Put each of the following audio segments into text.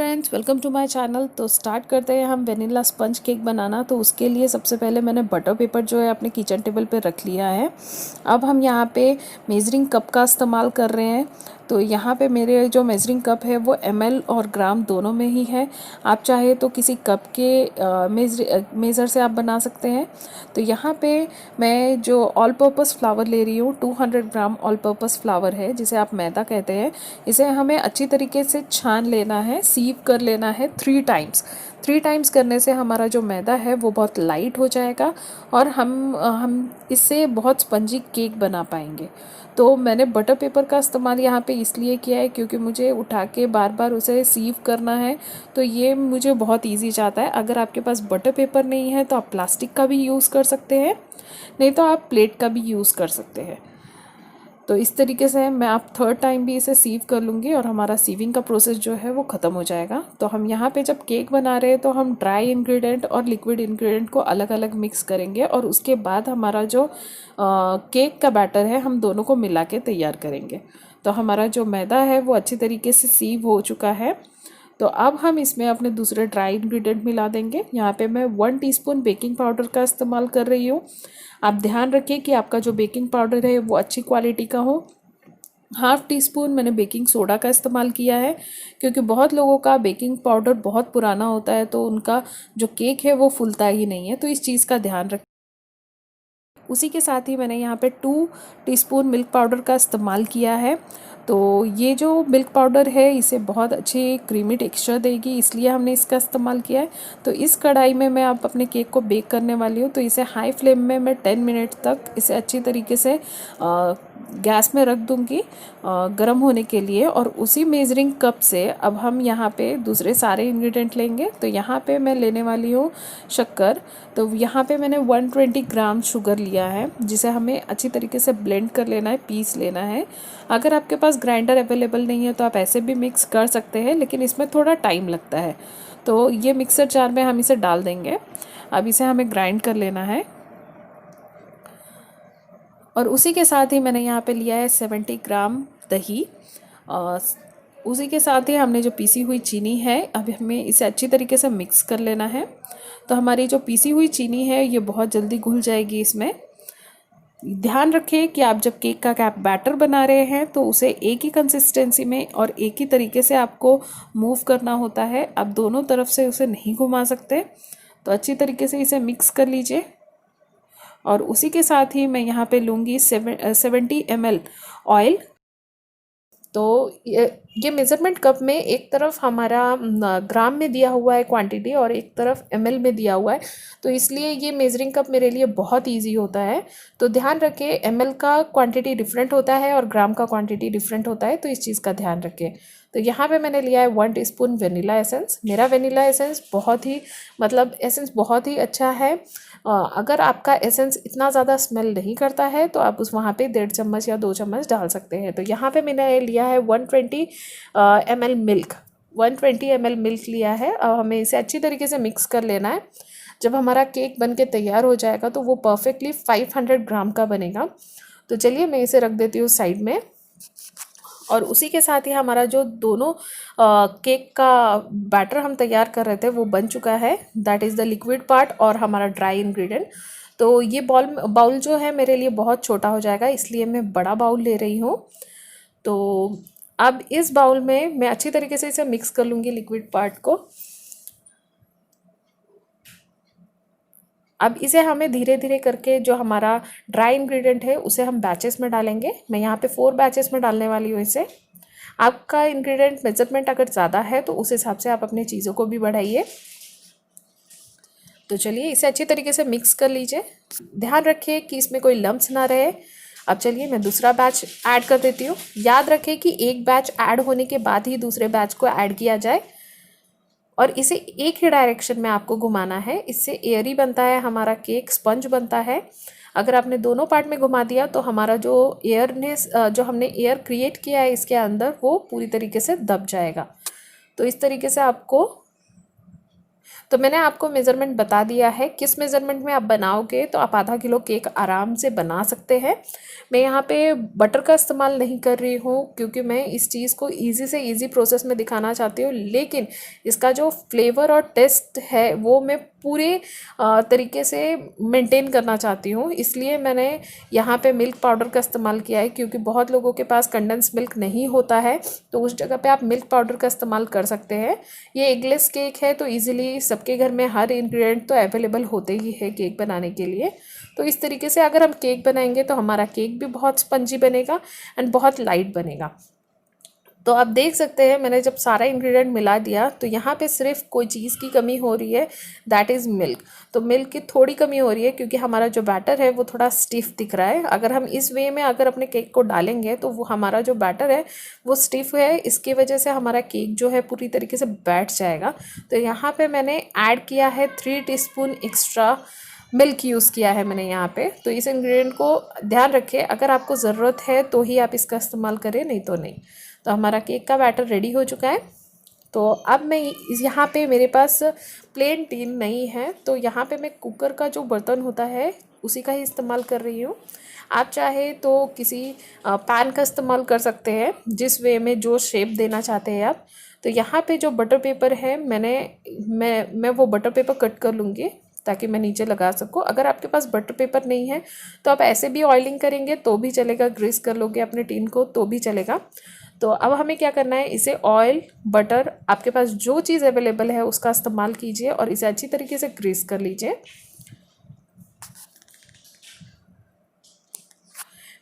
Friends, welcome to my channel. तो start करते हैं हम वेनिला स्पंज केक बनाना। तो उसके लिए सबसे पहले मैंने बटर पेपर जो है अपने किचन टेबल पे रख लिया है। अब हम यहाँ पे मेजरिंग कप का इस्तेमाल कर रहे हैं। तो यहाँ पे मेरे जो मेजरिंग कप है वो ml और ग्राम दोनों में ही है। आप चाहे तो किसी कप के मेज़र से आप बना सकते हैं। तो यहाँ पे मैं जो ऑल पर्पस फ्लावर ले रही हूँ, 200 ग्राम ऑल पर्पस फ्लावर है जिसे आप मैदा कहते हैं। इसे हमें अच्छी तरीके से छान लेना है, सीव कर लेना है 3 टाइम्स करने से हमारा जो मैदा है वो बहुत लाइट हो जाएगा और हम इससे बहुत स्पंजी केक बना पाएंगे। तो मैंने बटर पेपर का इस्तेमाल यहाँ पे इसलिए किया है क्योंकि मुझे उठा के बार बार उसे सीव करना है। तो ये मुझे बहुत इजी जाता है। अगर आपके पास बटर पेपर नहीं है तो आप प्लास्टिक का भी यूज़ कर सकते हैं, नहीं तो आप प्लेट का भी यूज़ कर सकते हैं। तो इस तरीके से मैं आप थर्ड टाइम भी इसे सीव कर लूँगी और हमारा सीविंग का प्रोसेस जो है वो ख़त्म हो जाएगा। तो हम यहाँ पे जब केक बना रहे हैं तो हम ड्राई इंग्रेडिएंट और लिक्विड इंग्रेडिएंट को अलग अलग मिक्स करेंगे और उसके बाद हमारा जो केक का बैटर है हम दोनों को मिला के तैयार करेंगे। तो हमारा जो मैदा है वो अच्छी तरीके से सीव हो चुका है। तो अब हम इसमें अपने दूसरे ड्राई इंग्रेडिएंट मिला देंगे। यहाँ पे मैं 1 टीस्पून बेकिंग पाउडर का इस्तेमाल कर रही हूँ। आप ध्यान रखिए कि आपका जो बेकिंग पाउडर है वो अच्छी क्वालिटी का हो। हाफ़ टी स्पून मैंने बेकिंग सोडा का इस्तेमाल किया है क्योंकि बहुत लोगों का बेकिंग पाउडर बहुत पुराना होता है तो उनका जो केक है वो फूलता ही नहीं है। तो इस चीज़ का ध्यान रखें। उसी के साथ ही मैंने यहाँ पे 2 टीस्पून मिल्क पाउडर का इस्तेमाल किया है। तो ये जो मिल्क पाउडर है इसे बहुत अच्छी क्रीमी टेक्सचर देगी, इसलिए हमने इसका इस्तेमाल किया है। तो इस कढ़ाई में मैं आप अपने केक को बेक करने वाली हूँ। तो इसे हाई फ्लेम में मैं 10 मिनट तक इसे अच्छी तरीके से गैस में रख दूँगी गर्म होने के लिए। और उसी मेजरिंग कप से अब हम यहाँ पे दूसरे सारे इंग्रेडिएंट लेंगे। तो यहाँ पे मैं लेने वाली हूँ शक्कर। तो यहाँ पे मैंने 120 ग्राम शुगर लिया है जिसे हमें अच्छी तरीके से ब्लेंड कर लेना है, पीस लेना है। अगर आपके पास ग्राइंडर अवेलेबल नहीं है तो आप ऐसे भी मिक्स कर सकते हैं, लेकिन इसमें थोड़ा टाइम लगता है। तो ये मिक्सर जार में हम इसे डाल देंगे। अब इसे हमें ग्राइंड कर लेना है। और उसी के साथ ही मैंने यहाँ पे लिया है 70 ग्राम दही। उसी के साथ ही हमने जो पीसी हुई चीनी है, अब हमें इसे अच्छी तरीके से मिक्स कर लेना है। तो हमारी जो पीसी हुई चीनी है ये बहुत जल्दी घुल जाएगी इसमें। ध्यान रखें कि आप जब केक का कैप बैटर बना रहे हैं तो उसे एक ही कंसिस्टेंसी में और एक ही तरीके से आपको मूव करना होता है। आप दोनों तरफ से उसे नहीं घुमा सकते। तो अच्छी तरीके से इसे मिक्स कर लीजिए। और उसी के साथ ही मैं यहाँ पे लूँगी 70 ml ऑयल। तो ये मेज़रमेंट कप में एक तरफ हमारा ग्राम में दिया हुआ है क्वांटिटी और एक तरफ ml में दिया हुआ है। तो इसलिए ये मेजरिंग कप मेरे लिए बहुत इजी होता है। तो ध्यान रखें, ml का क्वांटिटी डिफरेंट होता है और ग्राम का क्वांटिटी डिफरेंट होता है, तो इस चीज़ का ध्यान रखें। तो यहाँ पे मैंने लिया है 1 टीस्पून वेनिला एसेंस। मेरा वेनिला एसेंस बहुत ही एसेंस बहुत ही अच्छा है। अगर आपका एसेंस इतना ज़्यादा स्मेल नहीं करता है तो आप उस वहाँ पे 1.5 चम्मच या 2 चम्मच डाल सकते हैं। तो यहाँ पे मैंने लिया है 120 ml मिल्क। 120 ml मिल्क लिया है। अब हमें इसे अच्छी तरीके से मिक्स कर लेना है। जब हमारा केक बन के तैयार हो जाएगा तो वो परफेक्टली 500 ग्राम का बनेगा। तो चलिए मैं इसे रख देती हूँ साइड में। और उसी के साथ ही हमारा जो दोनों केक का बैटर हम तैयार कर रहे थे वो बन चुका है। That is the liquid part और हमारा ड्राई इंग्रेडिएंट। तो ये बाउल जो है मेरे लिए बहुत छोटा हो जाएगा, इसलिए मैं बड़ा बाउल ले रही हूँ। तो अब इस बाउल में मैं अच्छी तरीके से इसे मिक्स कर लूँगी लिक्विड पार्ट को। अब इसे हमें धीरे धीरे करके जो हमारा ड्राई इंग्रेडिएंट है उसे हम बैचेस में डालेंगे। मैं यहाँ पे 4 बैचेस में डालने वाली हूँ इसे। आपका इंग्रेडिएंट मेजरमेंट अगर ज़्यादा है तो उस हिसाब से आप अपनी चीज़ों को भी बढ़ाइए। तो चलिए इसे अच्छी तरीके से मिक्स कर लीजिए। ध्यान रखिए कि इसमें कोई लम्प्स ना रहे। अब चलिए मैं दूसरा बैच ऐड कर देती हूँ। याद रखें कि एक बैच ऐड होने के बाद ही दूसरे बैच को ऐड किया जाए और इसे एक ही डायरेक्शन में आपको घुमाना है। इससे एयरी बनता है हमारा केक, स्पंज बनता है। अगर आपने दोनों पार्ट में घुमा दिया तो हमारा जो एयरनेस जो हमने एयर क्रिएट किया है इसके अंदर वो पूरी तरीके से दब जाएगा। तो इस तरीके से आपको तो मैंने आपको मेज़रमेंट बता दिया है, किस मेज़रमेंट में आप बनाओगे तो आप आधा किलो केक आराम से बना सकते हैं। मैं यहाँ पे बटर का इस्तेमाल नहीं कर रही हूँ क्योंकि मैं इस चीज़ को ईज़ी से ईज़ी प्रोसेस में दिखाना चाहती हूँ, लेकिन इसका जो फ्लेवर और टेस्ट है वो मैं पूरे तरीके से मेंटेन करना चाहती हूँ। इसलिए मैंने यहाँ पे मिल्क पाउडर का इस्तेमाल किया है, क्योंकि बहुत लोगों के पास कंडेंस मिल्क नहीं होता है, तो उस जगह पे आप मिल्क पाउडर का इस्तेमाल कर सकते हैं। ये एगलेस केक है तो इजीली सबके घर में हर इंग्रेडिएंट तो अवेलेबल होते ही है केक बनाने के लिए। तो इस तरीके से अगर हम केक बनाएंगे तो हमारा केक भी बहुत स्पंजी बनेगा एंड बहुत लाइट बनेगा। तो आप देख सकते हैं मैंने जब सारा इंग्रेडिएंट मिला दिया तो यहाँ पे सिर्फ कोई चीज़ की कमी हो रही है, दैट इज़ मिल्क। तो मिल्क की थोड़ी कमी हो रही है क्योंकि हमारा जो बैटर है वो थोड़ा स्टिफ दिख रहा है। अगर हम इस वे में अगर अपने केक को डालेंगे तो वो हमारा जो बैटर है वो स्टिफ है, इसकी वजह से हमारा केक जो है पूरी तरीके से बैठ जाएगा। तो यहाँ पर मैंने ऐड किया है 3 टीस्पून एक्स्ट्रा मिल्क यूज़ किया है मैंने यहाँ पे। तो इस इंग्रेडिएंट को ध्यान रखें, अगर आपको ज़रूरत है तो ही आप इसका इस्तेमाल करें, नहीं तो नहीं। तो हमारा केक का बैटर रेडी हो चुका है। तो अब मैं यहाँ पे मेरे पास प्लेन टिन नहीं है, तो यहाँ पे मैं कुकर का जो बर्तन होता है उसी का ही इस्तेमाल कर रही हूँ। आप चाहे तो किसी पैन का इस्तेमाल कर सकते हैं, जिस वे में जो शेप देना चाहते हैं आप। तो यहाँ पे जो बटर पेपर है मैं वो बटर पेपर कट कर लूँगी ताकि मैं नीचे लगा सकूँ। अगर आपके पास बटर पेपर नहीं है तो आप ऐसे भी ऑयलिंग करेंगे तो भी चलेगा, ग्रीस कर लोगे अपने टिन को तो भी चलेगा। तो अब हमें क्या करना है, इसे ऑयल बटर आपके पास जो चीज़ अवेलेबल है उसका इस्तेमाल कीजिए और इसे अच्छी तरीके से ग्रीस कर लीजिए।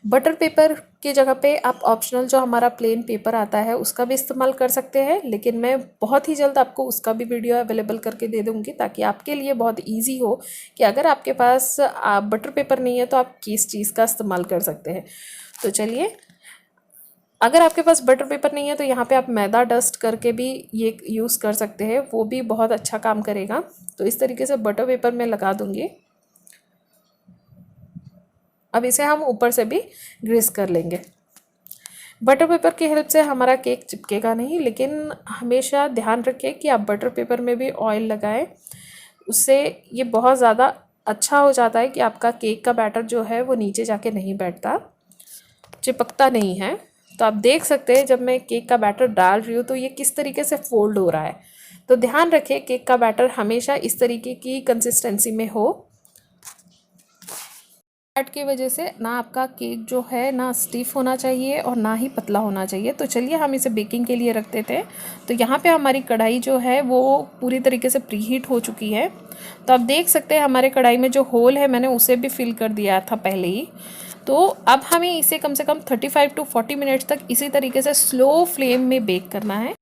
बटर पेपर की जगह पे आप ऑप्शनल जो हमारा प्लेन पेपर आता है उसका भी इस्तेमाल कर सकते हैं, लेकिन मैं बहुत ही जल्द आपको उसका भी वीडियो अवेलेबल करके दे दूँगी ताकि आपके लिए बहुत इजी हो कि अगर आपके पास बटर पेपर नहीं है तो आप किस चीज़ का इस्तेमाल कर सकते हैं। तो चलिए, अगर आपके पास बटर पेपर नहीं है तो यहाँ पे आप मैदा डस्ट करके भी ये यूज़ कर सकते हैं, वो भी बहुत अच्छा काम करेगा। तो इस तरीके से बटर पेपर में लगा दूँगी। अब इसे हम ऊपर से भी ग्रीस कर लेंगे। बटर पेपर की हेल्प से हमारा केक चिपकेगा नहीं, लेकिन हमेशा ध्यान रखें कि आप बटर पेपर में भी ऑयल लगाएं, उससे ये बहुत ज़्यादा अच्छा हो जाता है कि आपका केक का बैटर जो है वो नीचे जाके नहीं बैठता, चिपकता नहीं है। तो आप देख सकते हैं जब मैं केक का बैटर डाल रही हूँ तो ये किस तरीके से फोल्ड हो रहा है। तो ध्यान रखें केक का बैटर हमेशा इस तरीके की कंसिस्टेंसी में हो। फैट की वजह से ना आपका केक जो है ना स्टिफ होना चाहिए और ना ही पतला होना चाहिए। तो चलिए हम इसे बेकिंग के लिए रख देते हैं। तो यहाँ पे हमारी कढ़ाई जो है वो पूरी तरीके से प्रीहीट हो चुकी है। तो आप देख सकते हैं हमारे कढ़ाई में जो होल है मैंने उसे भी फिल कर दिया था पहले ही। तो अब हमें इसे कम से कम 35 to 40 मिनट्स तक इसी तरीके से स्लो फ्लेम में बेक करना है।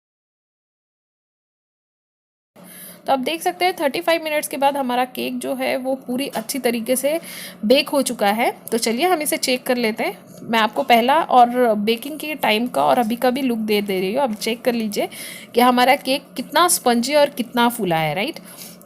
तो आप देख सकते हैं 35 मिनट्स के बाद हमारा केक जो है वो पूरी अच्छी तरीके से बेक हो चुका है। तो चलिए हम इसे चेक कर लेते हैं। मैं आपको पहला और बेकिंग के टाइम का और अभी का भी लुक दे रही हूँ। अब चेक कर लीजिए कि हमारा केक कितना स्पंजी और कितना फूला है, राइट।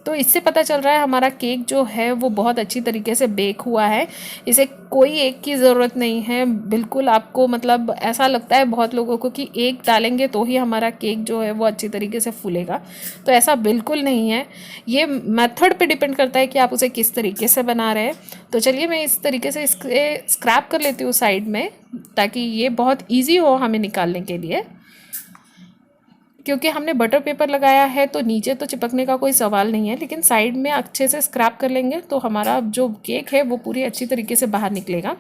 तो इससे पता चल रहा है हमारा केक जो है वो बहुत अच्छी तरीके से बेक हुआ है। इसे कोई एक की ज़रूरत नहीं है, बिल्कुल आपको मतलब ऐसा लगता है बहुत लोगों को कि एक डालेंगे तो ही हमारा केक जो है वो अच्छी तरीके से फूलेगा, तो ऐसा बिल्कुल नहीं है। ये मेथड पे डिपेंड करता है कि आप उसे किस तरीके से बना रहे हैं। तो चलिए मैं इस तरीके से इसके स्क्रैप कर लेती हूँ साइड में, ताकि ये बहुत ईजी हो हमें निकालने के लिए। क्योंकि हमने बटर पेपर लगाया है तो नीचे तो चिपकने का कोई सवाल नहीं है, लेकिन साइड में अच्छे से स्क्रैप कर लेंगे तो हमारा जो केक है वो पूरी अच्छी तरीके से बाहर निकलेगा।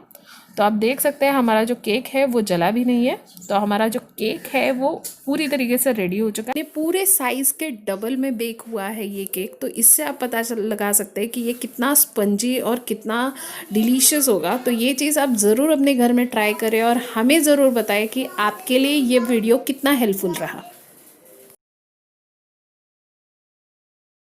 तो आप देख सकते हैं हमारा जो केक है वो जला भी नहीं है। तो हमारा जो केक है वो पूरी तरीके से रेडी हो चुका है। ये पूरे साइज़ के डबल में बेक हुआ है ये केक, तो इससे आप पता लगा सकते हैं कि ये कितना स्पंजी और कितना डिलीशियस होगा। तो ये चीज़ आप ज़रूर अपने घर में ट्राई करें और हमें ज़रूर बताएं कि आपके लिए ये वीडियो कितना हेल्पफुल रहा।